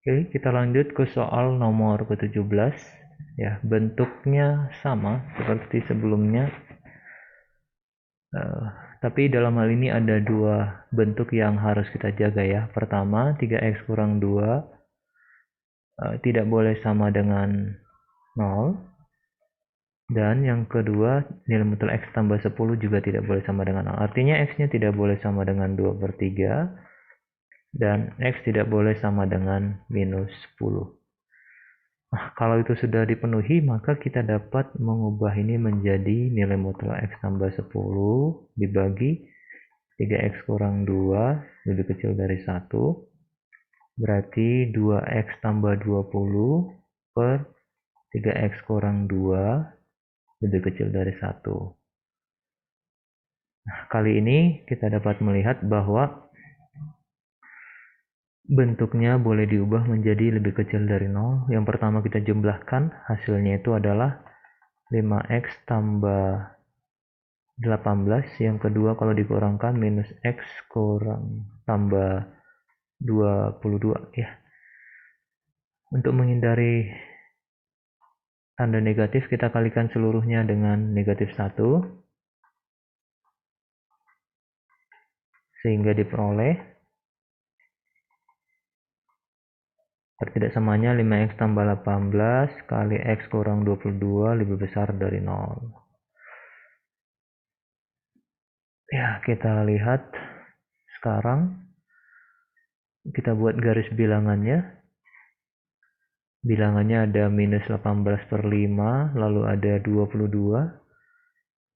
Oke, kita lanjut ke soal nomor ke-17. Ya, bentuknya sama seperti sebelumnya. Eh, tapi dalam hal ini ada dua bentuk yang harus kita jaga ya. Pertama, 3x kurang 2 tidak boleh sama dengan 0. Dan yang kedua, nilai mutlak x tambah 10 juga tidak boleh sama dengan 0. Artinya x-nya tidak boleh sama dengan 2/3. Dan x tidak boleh sama dengan minus 10. Nah, kalau itu sudah dipenuhi, maka kita dapat mengubah ini menjadi nilai mutlak x tambah 10 dibagi 3x kurang 2 lebih kecil dari 1. Berarti 2x tambah 20 per 3x kurang 2 lebih kecil dari 1. Nah, kali ini kita dapat melihat bahwa bentuknya boleh diubah menjadi lebih kecil dari 0. Yang pertama kita jumlahkan, hasilnya itu adalah 5x tambah 18. Yang kedua kalau dikurangkan minus x kurang tambah 22 ya. Untuk menghindari tanda negatif kita kalikan seluruhnya dengan negatif 1 sehingga diperoleh pertidaksamanya 5x tambah 18 kali x kurang 22 lebih besar dari 0. Ya, kita lihat sekarang. Kita buat garis bilangannya. Bilangannya ada minus 18 per 5, lalu ada 22.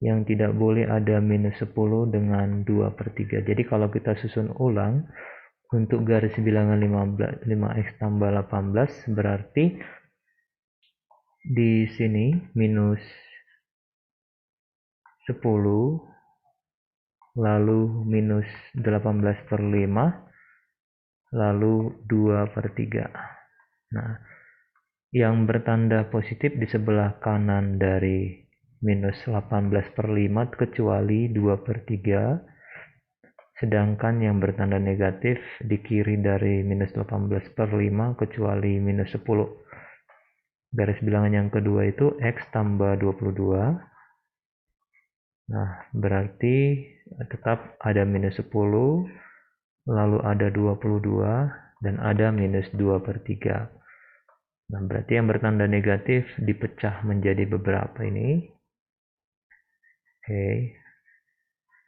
Yang tidak boleh ada minus 10 dengan 2/3. Jadi kalau kita susun ulang, untuk garis bilangan 5x tambah 18 berarti di sini minus 10 lalu minus 18 per 5 lalu 2/3. Nah, yang bertanda positif di sebelah kanan dari minus 18 per 5 kecuali 2/3. Sedangkan yang bertanda negatif di kiri dari minus 18 per 5 kecuali minus 10. Garis bilangan yang kedua itu x tambah 22. Nah, berarti tetap ada minus 10, lalu ada 22, dan ada minus 2/3. Nah, berarti yang bertanda negatif dipecah menjadi beberapa ini. Oke.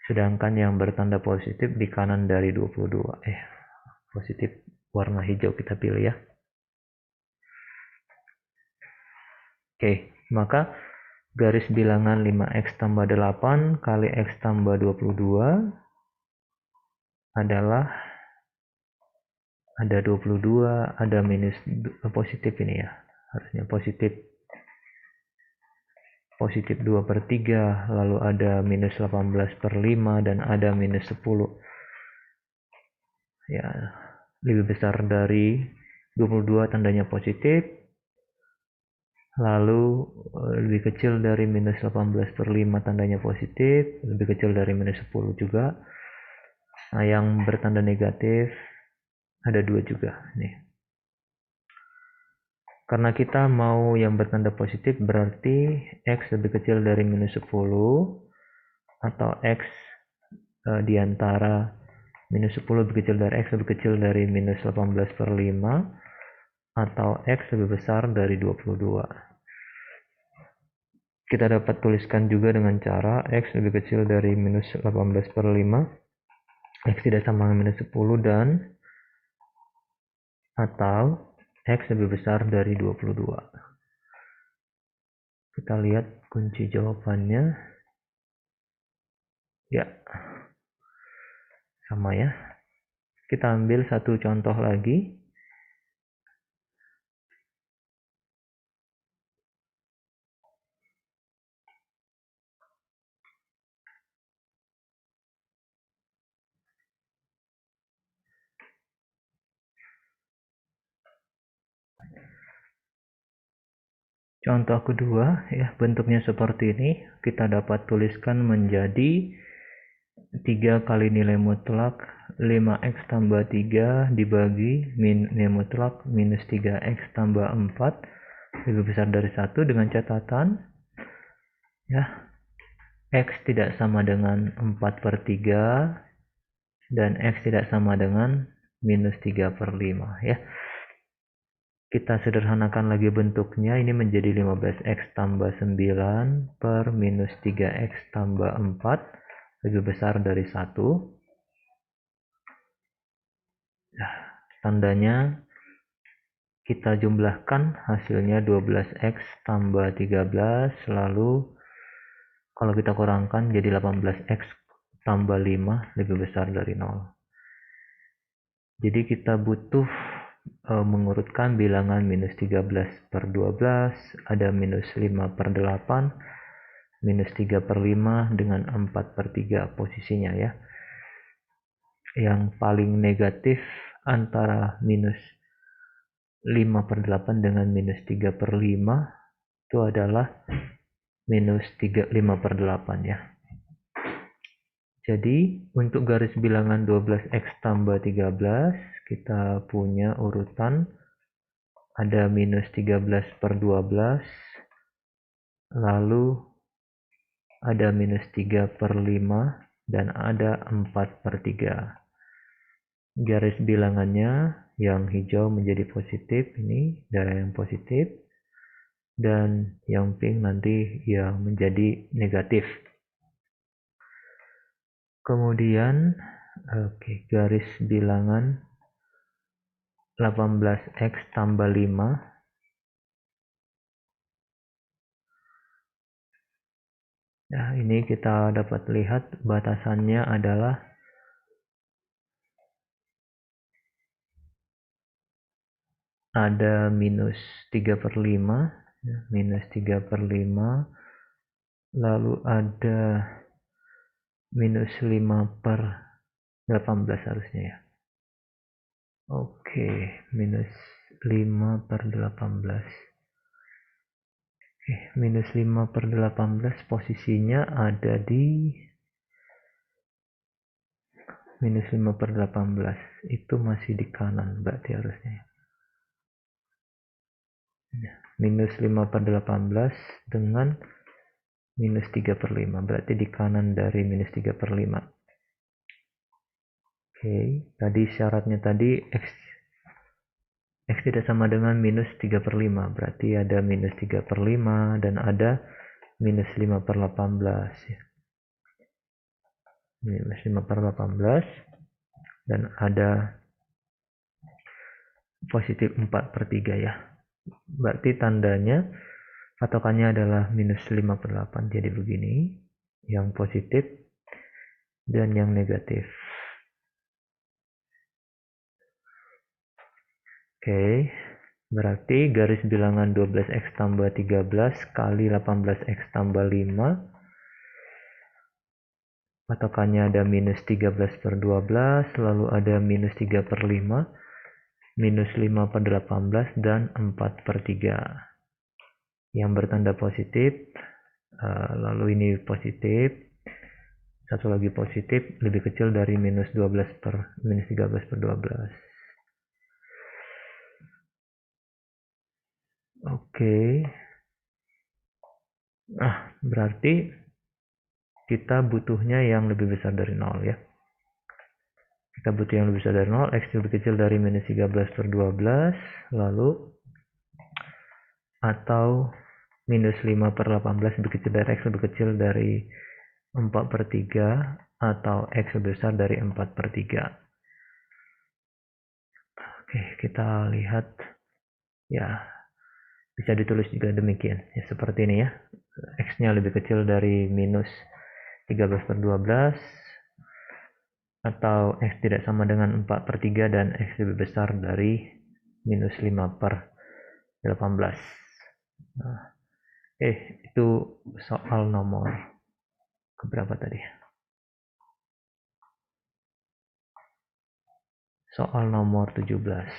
Sedangkan yang bertanda positif di kanan dari 22. Positif warna hijau kita pilih ya. Oke, maka garis bilangan 5x tambah 8 kali x tambah 22 adalah ada 22, ada minus positif ini ya. Harusnya positif 2/3, lalu ada minus 18 per 5, dan ada minus 10. Ya, lebih besar dari 22 tandanya positif, lalu lebih kecil dari minus 18 per 5 tandanya positif, lebih kecil dari minus 10 juga. Nah, yang bertanda negatif ada 2 juga nih. Karena kita mau yang bertanda positif berarti x lebih kecil dari minus 10 atau x di antara minus 10 lebih kecil dari x lebih kecil dari minus 18 per 5 atau x lebih besar dari 22. Kita dapat tuliskan juga dengan cara x lebih kecil dari minus 18 per 5, x tidak sama dengan minus 10, dan atau x lebih besar dari 22. Kita lihat kunci jawabannya. Ya, sama ya. Kita ambil satu contoh lagi. Contoh kedua, ya, bentuknya seperti ini. Kita dapat tuliskan menjadi 3 kali nilai mutlak 5x tambah 3 dibagi nilai mutlak minus 3x tambah 4 lebih besar dari 1 dengan catatan ya, x tidak sama dengan 4/3 dan x tidak sama dengan minus 3/5 ya. Kita sederhanakan lagi bentuknya, ini menjadi 15x tambah 9 per minus 3x tambah 4 lebih besar dari 1. Nah, tandanya kita jumlahkan hasilnya 12x tambah 13, lalu kalau kita kurangkan jadi 18x tambah 5 lebih besar dari 0. Jadi kita butuh mengurutkan bilangan minus 13/12, ada minus 5/8, minus 3/5 dengan 4/3 posisinya ya. Yang paling negatif antara minus 5/8 dengan minus 3/5 itu adalah minus 5/8 ya. Jadi untuk garis bilangan 12x tambah 13 kita punya urutan ada minus 13/12, lalu ada minus 3/5 dan ada 4/3. Garis bilangannya yang hijau menjadi positif, ini darah yang positif, dan yang pink nanti yang menjadi negatif. Kemudian garis bilangan 18x tambah 5. Nah, ini kita dapat lihat batasannya adalah ada minus 3/5, minus 3/5, lalu ada minus 5/18 harusnya ya. Oke, minus 5/18. Minus 5/18 posisinya ada di minus 5/18. Itu masih di kanan berarti harusnya. Minus 5/18 dengan minus 3/5. Berarti di kanan dari minus 3/5. Oke, tadi syaratnya tadi X tidak sama dengan minus 3/5. Berarti ada minus 3/5 dan ada minus 5/18 ya. Minus 5/18 dan ada positif 4/3 ya. Berarti tandanya patokannya adalah minus 5/8. Jadi begini, yang positif dan yang negatif. Oke, berarti garis bilangan 12x tambah 13 kali 18x tambah 5. Patokannya ada minus 13/12, lalu ada minus 3/5, minus 5/18, dan 4/3. Yang bertanda positif, lalu ini positif, satu lagi positif, lebih kecil dari minus 13/12. Oke. Nah, berarti kita butuhnya yang lebih besar dari 0 ya. Kita butuh yang lebih besar dari 0, x lebih kecil dari minus 13/12, lalu atau minus 5/18 lebih kecil dari x lebih kecil dari 4/3, atau x lebih besar dari 4/3. Oke, kita lihat ya, bisa ditulis juga demikian ya, seperti ini ya. X-nya lebih kecil dari minus 13/12, atau X tidak sama dengan 4/3 dan X lebih besar dari minus 5/18. Nah, itu soal nomor keberapa tadi? Soal nomor 17.